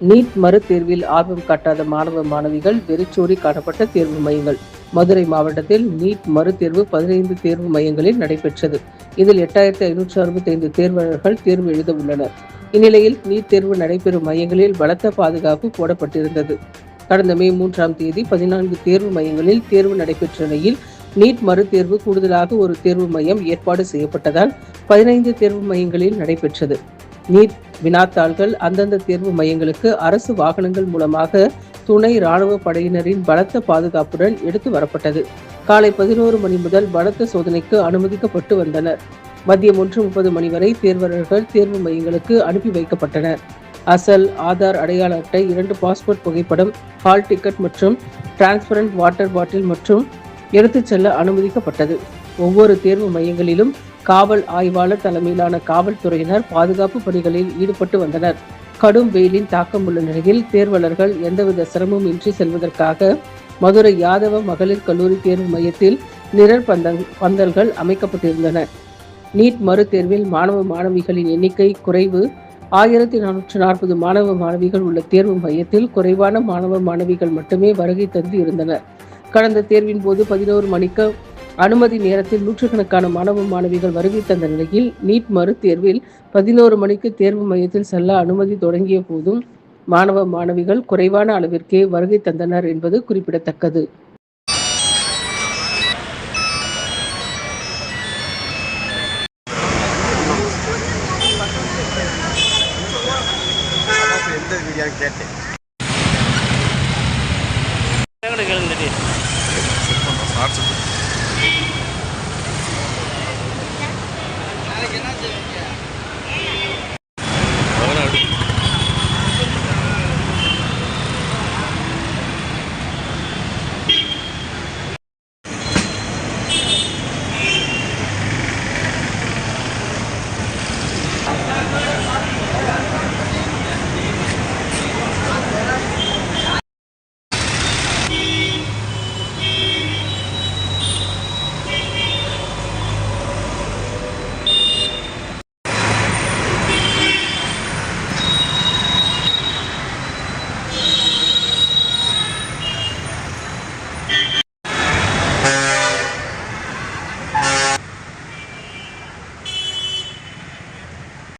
NEET மறுதேர்வில் ஆர்வம் காட்டாத மாணவ மாணவிகள் வெறிச்சோடி காணப்பட்ட தேர்வு மையங்கள். மதுரை மாவட்டத்தில் நீட் மறுதேர்வு 15 தேர்வு மையங்களில் நடைபெற்றது. இதில் 8565 தேர்வர்கள் தேர்வு எழுத உள்ளனர். இந்நிலையில் நீட் தேர்வு நடைபெறும் மையங்களில் பலத்த பாதுகாப்பு போடப்பட்டிருந்தது. கடந்த மே 3ஆம் தேதி 14 தேர்வு மையங்களில் தேர்வு நடைபெற்ற நிலையில் நீட் மறுதேர்வு கூடுதலாக ஒரு தேர்வு மையம் ஏற்பாடு செய்யப்பட்டதால் 15 தேர்வு மையங்களில் நடைபெற்றது. நீட் வினாத்தாள்கள் அந்தந்த தேர்வு மையங்களுக்கு அரசு வாகனங்கள் மூலமாக துணை ராணுவ படையினரின் பலத்த பாதுகாப்புடன் எடுத்து வரப்பட்டது. காலை 11 மணி முதல் பலத்த சோதனைக்கு அனுமதிக்கப்பட்டு வந்தனர். மதியம் 1:30 மணி வரை தேர்வர்கள் தேர்வு மையங்களுக்கு அனுப்பி வைக்கப்பட்டனர். அசல், ஆதார் அடையாள அட்டை, 2 பாஸ்போர்ட் புகைப்படம், ஹால் டிக்கெட் மற்றும் டிரான்ஸ்பரண்ட் வாட்டர் பாட்டில் மற்றும் எடுத்துச் செல்ல அனுமதிக்கப்பட்டது. ஒவ்வொரு தேர்வு மையங்களிலும் காவல் ஆய்வாளர் தலைமையிலான காவல்துறையினர் பாதுகாப்பு பணிகளில் ஈடுபட்டு வந்தனர். கடும் வெயிலின் தாக்கம் உள்ள நிலையில் தேர்வாளர்கள் எந்தவித சிரமமும் இன்றி செல்வதற்காக மதுரை யாதவ மகளிர் கல்லூரி தேர்வு மையத்தில் நிழல் பந்தல்கள் அமைக்கப்பட்டிருந்தன. நீட் மறுதேர்வில் மாணவ மாணவிகளின் எண்ணிக்கை குறைவு. 1440 மாணவ மாணவிகள் உள்ள தேர்வு மையத்தில் குறைவான மாணவ மாணவிகள் மட்டுமே வருகை தந்து இருந்தனர். கடந்த தேர்வின் போது 11 மணிக்கு அனுமதி நேரத்தில் நூற்றுக்கணக்கான மாணவ மாணவிகள் வருகை தந்த நிலையில் நீட் மறு தேர்வில் 11 மணிக்கு தேர்வு மையத்தில் செல்ல அனுமதி தொடங்கிய போதும் மாணவ மாணவிகள் குறைவான அளவிற்கே வருகை தந்தனர் என்பது குறிப்பிடத்தக்கது. கேட்டேன்.